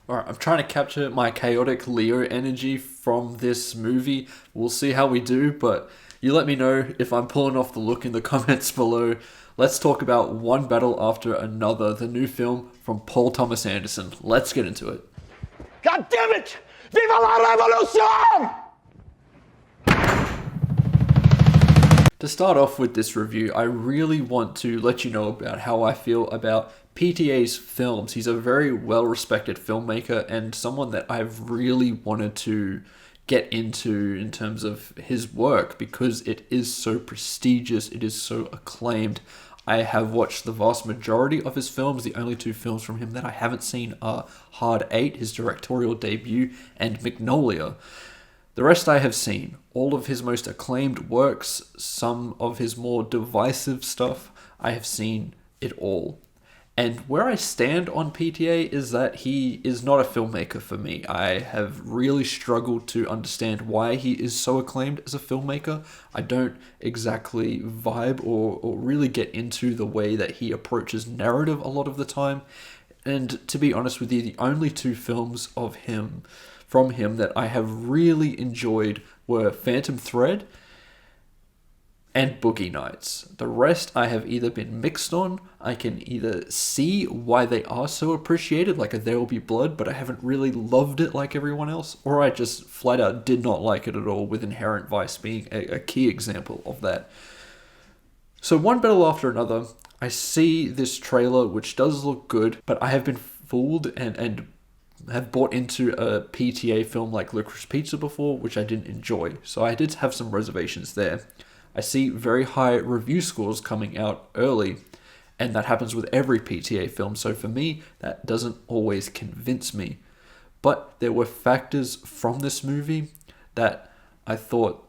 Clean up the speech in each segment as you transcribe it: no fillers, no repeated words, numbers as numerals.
Alright, I'm trying to capture my chaotic Leo energy from this movie. We'll see how we do, but you let me know if I'm pulling off the look in the comments below. Let's talk about One Battle After Another, the new film from Paul Thomas Anderson. Let's get into it. God damn it! Viva la revolution! To start off with this review, I really want to let you know about how I feel about PTA's films. He's a very well-respected filmmaker and someone that I've really wanted to get into in terms of his work because it is so prestigious, it is so acclaimed. I have watched the vast majority of his films. The only two films from him that I haven't seen are Hard 8, his directorial debut, and Magnolia. The rest I have seen. All of his most acclaimed works, some of his more divisive stuff, I have seen it all. And where I stand on PTA is that he is not a filmmaker for me. I have really struggled to understand why he is so acclaimed as a filmmaker. I don't exactly vibe or really get into the way that he approaches narrative a lot of the time. And to be honest with you, the only two films from him that I have really enjoyed were Phantom Thread and Boogie Nights. The rest I have either been mixed on, I can either see why they are so appreciated, like a There Will Be Blood, but I haven't really loved it like everyone else, or I just flat out did not like it at all, with Inherent Vice being a key example of that. So One Battle After Another, I see this trailer, which does look good, but I have been fooled and have bought into a PTA film like Licorice Pizza before, which I didn't enjoy. So I did have some reservations there. I see very high review scores coming out early, and that happens with every PTA film. So for me, that doesn't always convince me. But there were factors from this movie that I thought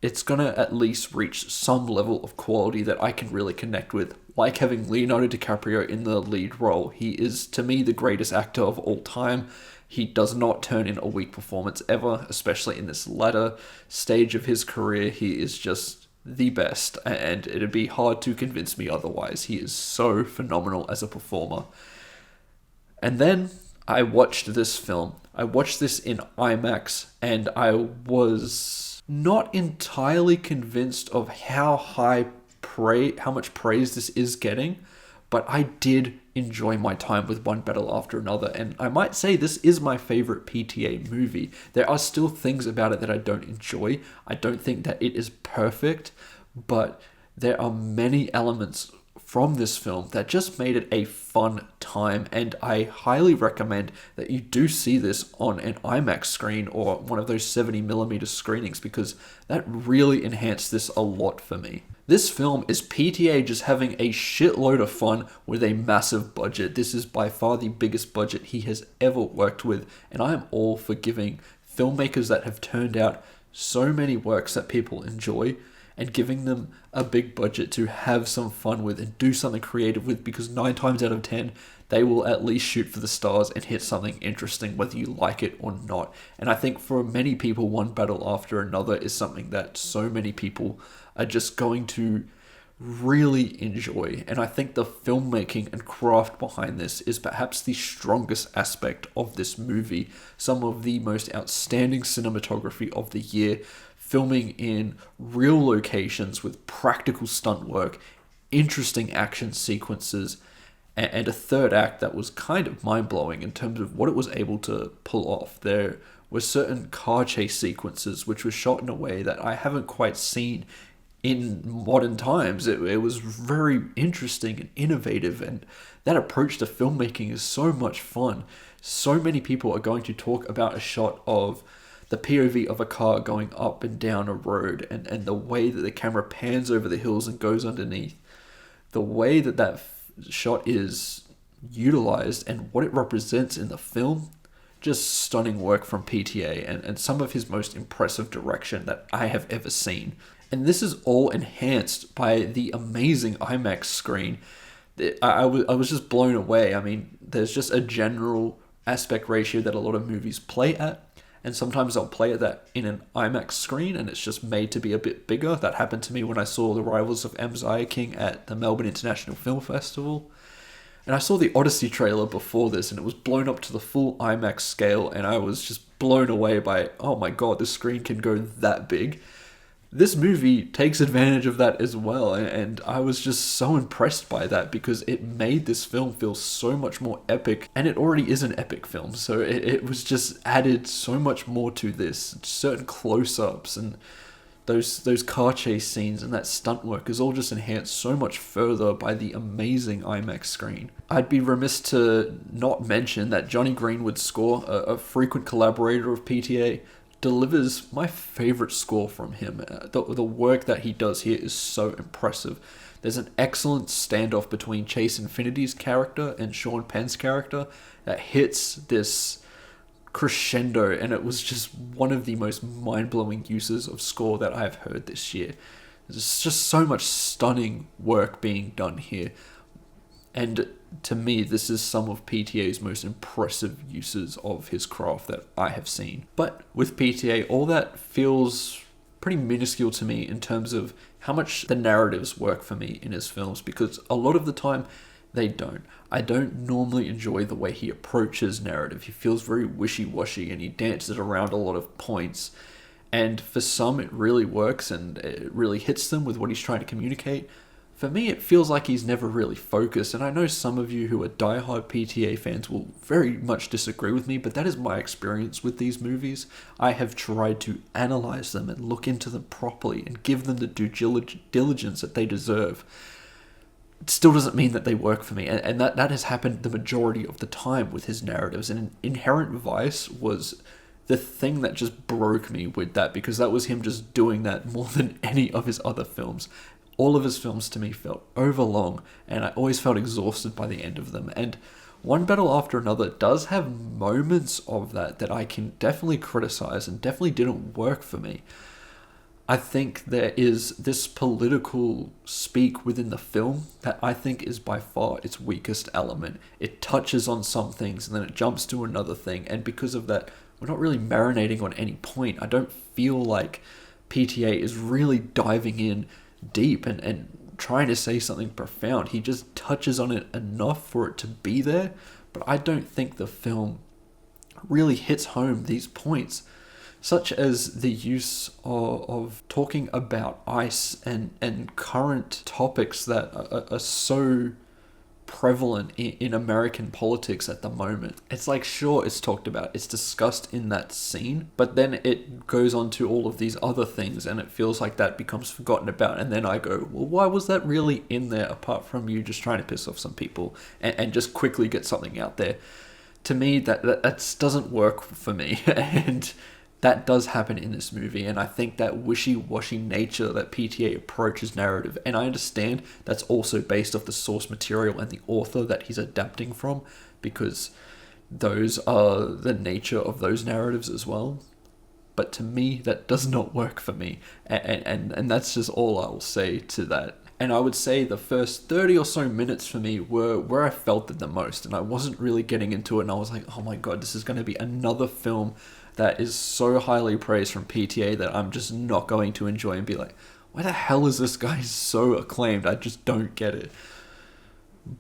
it's gonna at least reach some level of quality that I can really connect with, like having Leonardo DiCaprio in the lead role. He is, to me, the greatest actor of all time. He does not turn in a weak performance ever, especially in this latter stage of his career. He is just the best, and it'd be hard to convince me otherwise. He is so phenomenal as a performer. And then I watched this film. I watched this in IMAX, and I was not entirely convinced of how much praise this is getting, but I did enjoy my time with One Battle After Another, and I might say this is my favorite PTA movie. There are still things about it that I don't enjoy. I don't think that it is perfect, but there are many elements from this film that just made it a fun time, and I highly recommend that you do see this on an IMAX screen or one of those 70mm screenings, because that really enhanced this a lot for me. This film is PTA just having a shitload of fun with a massive budget. This is by far the biggest budget he has ever worked with, and I am all for giving filmmakers that have turned out so many works that people enjoy and giving them a big budget to have some fun with and do something creative with, because 9 times out of 10, they will at least shoot for the stars and hit something interesting, whether you like it or not. And I think for many people, One Battle After Another is something that so many people are just going to really enjoy. And I think the filmmaking and craft behind this is perhaps the strongest aspect of this movie. Some of the most outstanding cinematography of the year, filming in real locations with practical stunt work, interesting action sequences, and a third act that was kind of mind-blowing in terms of what it was able to pull off. There were certain car chase sequences which were shot in a way that I haven't quite seen in modern times. It was very interesting and innovative, and that approach to filmmaking is so much fun. So many people are going to talk about a shot of the POV of a car going up and down a road, and the way that the camera pans over the hills and goes underneath. The way that shot is utilized and what it represents in the film, just stunning work from PTA, and some of his most impressive direction that I have ever seen. And this is all enhanced by the amazing IMAX screen. I was just blown away. I mean, there's just a general aspect ratio that a lot of movies play at, and sometimes I'll play at that in an IMAX screen and it's just made to be a bit bigger. That happened to me when I saw The Rivals of M. King at the Melbourne International Film Festival. And I saw the Odyssey trailer before this, and it was blown up to the full IMAX scale, and I was just blown away by, oh my god, the screen can go that big. This movie takes advantage of that as well, and I was just so impressed by that because it made this film feel so much more epic, and it already is an epic film, so it was just added so much more to this. Certain close-ups and those car chase scenes and that stunt work is all just enhanced so much further by the amazing IMAX screen. I'd be remiss to not mention that Johnny Greenwood's score, a frequent collaborator of PTA, delivers my favorite score from him. The work that he does here is so impressive. There's an excellent standoff between Chase Infinity's character and Sean Penn's character that hits this crescendo, and it was just one of the most mind-blowing uses of score that I've heard this year. There's just so much stunning work being done here, and to me, this is some of PTA's most impressive uses of his craft that I have seen. But with PTA, all that feels pretty minuscule to me in terms of how much the narratives work for me in his films, because a lot of the time they don't. I don't normally enjoy the way he approaches narrative. He feels very wishy-washy and he dances around a lot of points. And for some, it really works and it really hits them with what he's trying to communicate. For me, it feels like he's never really focused, and I know some of you who are diehard PTA fans will very much disagree with me, but that is my experience with these movies. I have tried to analyze them and look into them properly and give them the due diligence that they deserve. It still doesn't mean that they work for me, and that has happened the majority of the time with his narratives, and Inherent Vice was the thing that just broke me with that, because that was him just doing that more than any of his other films. All of his films to me felt overlong, and I always felt exhausted by the end of them. And One Battle After Another does have moments of that I can definitely criticize and definitely didn't work for me. I think there is this political speak within the film that I think is by far its weakest element. It touches on some things and then it jumps to another thing, and because of that, we're not really marinating on any point. I don't feel like PTA is really diving in deep and trying to say something profound. He just touches on it enough for it to be there, but I don't think the film really hits home these points, such as the use of talking about ICE and current topics that are so prevalent in American politics at the moment. It's like, sure, it's talked about, it's discussed in that scene, but then it goes on to all of these other things and it feels like that becomes forgotten about. And then I go, well, why was that really in there apart from you just trying to piss off some people and just quickly get something out there? To me, that doesn't work for me. And that does happen in this movie, and I think that wishy-washy nature that PTA approaches narrative, and I understand that's also based off the source material and the author that he's adapting from, because those are the nature of those narratives as well. But to me, that does not work for me, and that's just all I will say to that. And I would say the first 30 or so minutes for me were where I felt it the most, and I wasn't really getting into it, and I was like, oh my god, this is going to be another film that is so highly praised from PTA that I'm just not going to enjoy and be like, why the hell is this guy so acclaimed? I just don't get it.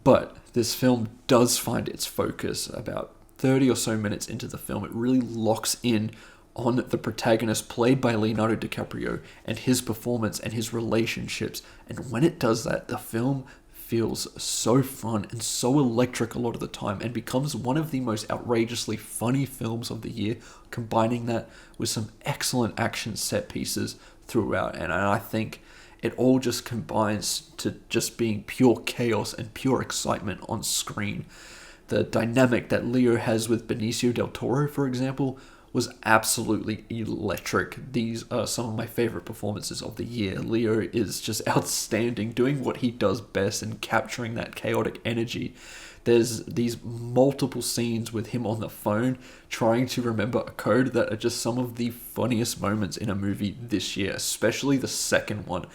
But this film does find its focus about 30 or so minutes into the film. It really locks in on the protagonist played by Leonardo DiCaprio and his performance and his relationships. And when it does that, the film feels so fun and so electric a lot of the time and becomes one of the most outrageously funny films of the year, combining that with some excellent action set pieces throughout. And I think it all just combines to just being pure chaos and pure excitement on screen. The dynamic that Leo has with Benicio del Toro, for example, was absolutely electric. These are some of my favorite performances of the year. Leo is just outstanding, doing what he does best and capturing that chaotic energy. There's these multiple scenes with him on the phone trying to remember a code that are just some of the funniest moments in a movie this year, especially the second one.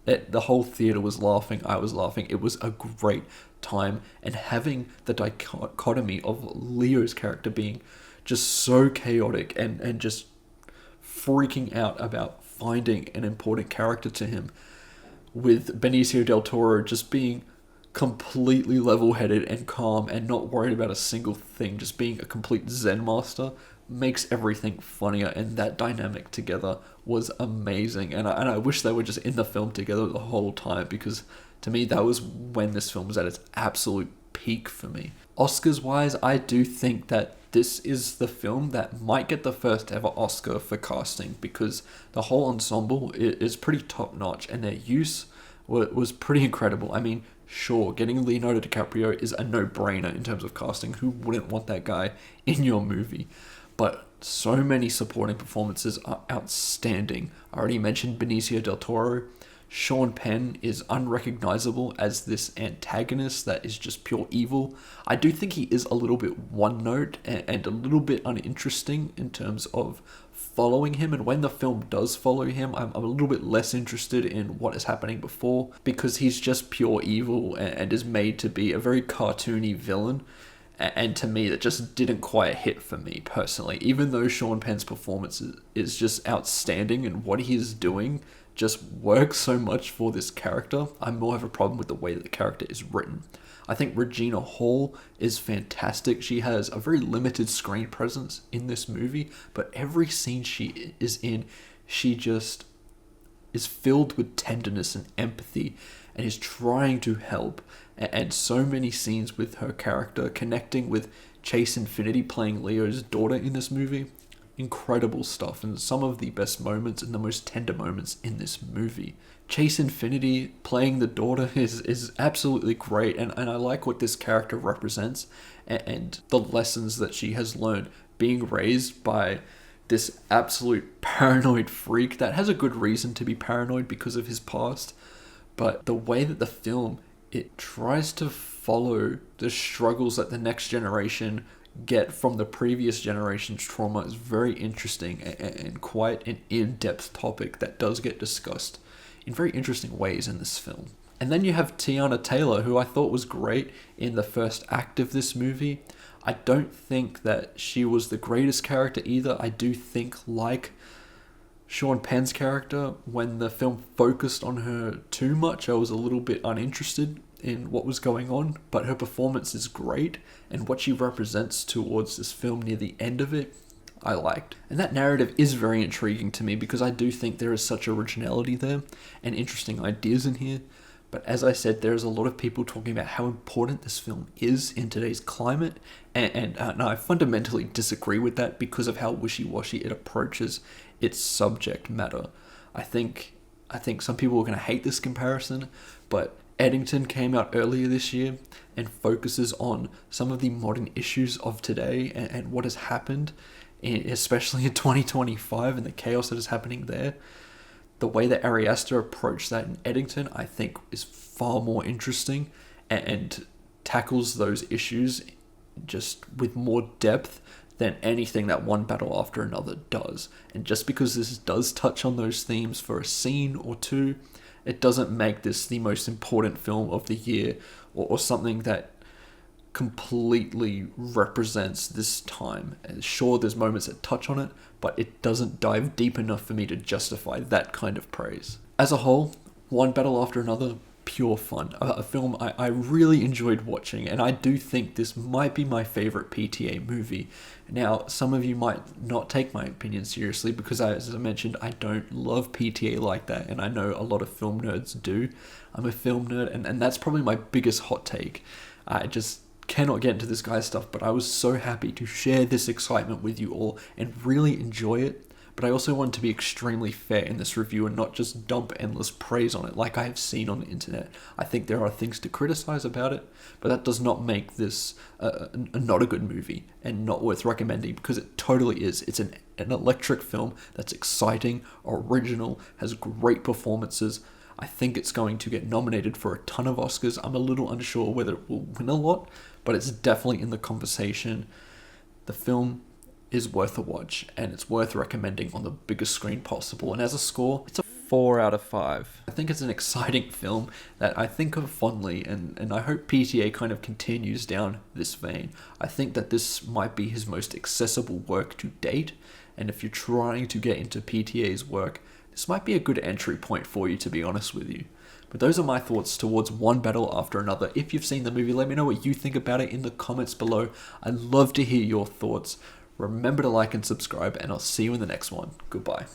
The whole theater was laughing, I was laughing. It was a great time, and having the dichotomy of Leo's character being just so chaotic and just freaking out about finding an important character to him, with Benicio del Toro just being completely level-headed and calm and not worried about a single thing, just being a complete Zen master, makes everything funnier, and that dynamic together was amazing. And I wish they were just in the film together the whole time, because to me that was when this film was at its absolute peak for me. Oscars wise, I do think that this is the film that might get the first ever Oscar for casting, because the whole ensemble is pretty top notch and their use was pretty incredible. I mean, sure, getting Leonardo DiCaprio is a no-brainer in terms of casting. Who wouldn't want that guy in your movie? But so many supporting performances are outstanding. I already mentioned Benicio del Toro. Sean Penn is unrecognizable as this antagonist that is just pure evil. I do think he is a little bit one-note and a little bit uninteresting in terms of following him, and when the film does follow him, I'm a little bit less interested in what is happening before, because he's just pure evil and is made to be a very cartoony villain. And to me, that just didn't quite hit for me personally. Even though Sean Penn's performance is just outstanding and what he is doing just works so much for this character, I more have a problem with the way that the character is written. I think Regina Hall is fantastic. She has a very limited screen presence in this movie, but every scene she is in, she just is filled with tenderness and empathy and is trying to help. And so many scenes with her character connecting with Chase Infinity playing Leo's daughter in this movie. Incredible stuff, and some of the best moments and the most tender moments in this movie. Chase Infinity playing the daughter is absolutely great, and I like what this character represents and the lessons that she has learned being raised by this absolute paranoid freak that has a good reason to be paranoid because of his past. But the way that the film, it tries to follow the struggles that the next generation get from the previous generation's trauma is very interesting and quite an in-depth topic that does get discussed in very interesting ways in this film. And then you have Tiana Taylor, who I thought was great in the first act of this movie. I don't think that she was the greatest character either. I do think, like Sean Penn's character, when the film focused on her too much, I was a little bit uninterested in what was going on, but her performance is great, and what she represents towards this film near the end of it, I liked. And that narrative is very intriguing to me, because I do think there is such originality there and interesting ideas in here. But as I said, there's a lot of people talking about how important this film is in today's climate, and I fundamentally disagree with that because of how wishy-washy it approaches its subject matter. I think some people are going to hate this comparison, but Eddington came out earlier this year and focuses on some of the modern issues of today and what has happened, especially in 2025 and the chaos that is happening there. The way that Ari Aster approached that in Eddington, I think, is far more interesting and tackles those issues just with more depth than anything that One Battle After Another does. And just because this does touch on those themes for a scene or two, it doesn't make this the most important film of the year or something that completely represents this time. And sure, there's moments that touch on it, but it doesn't dive deep enough for me to justify that kind of praise. As a whole, One Battle After Another, pure fun. A film I really enjoyed watching, and I do think this might be my favorite PTA movie. Now, some of you might not take my opinion seriously because, as I mentioned, I don't love PTA like that, and I know a lot of film nerds do. I'm a film nerd, and that's probably my biggest hot take. I just cannot get into this guy's stuff, but I was so happy to share this excitement with you all and really enjoy it. But I also want to be extremely fair in this review and not just dump endless praise on it like I have seen on the internet. I think there are things to criticize about it, but that does not make this not a good movie and not worth recommending, because it totally is. It's an electric film that's exciting, original, has great performances. I think it's going to get nominated for a ton of Oscars. I'm a little unsure whether it will win a lot, but it's definitely in the conversation. The film is worth a watch, and it's worth recommending on the biggest screen possible. And as a score, it's a 4 out of 5. I think it's an exciting film that I think of fondly, and I hope PTA kind of continues down this vein. I think that this might be his most accessible work to date, and if you're trying to get into PTA's work, this might be a good entry point for you, to be honest with you. But those are my thoughts towards one battle after another. If you've seen the movie, let me know what you think about it in the comments below. I'd love to hear your thoughts. Remember to like and subscribe, and I'll see you in the next one. Goodbye.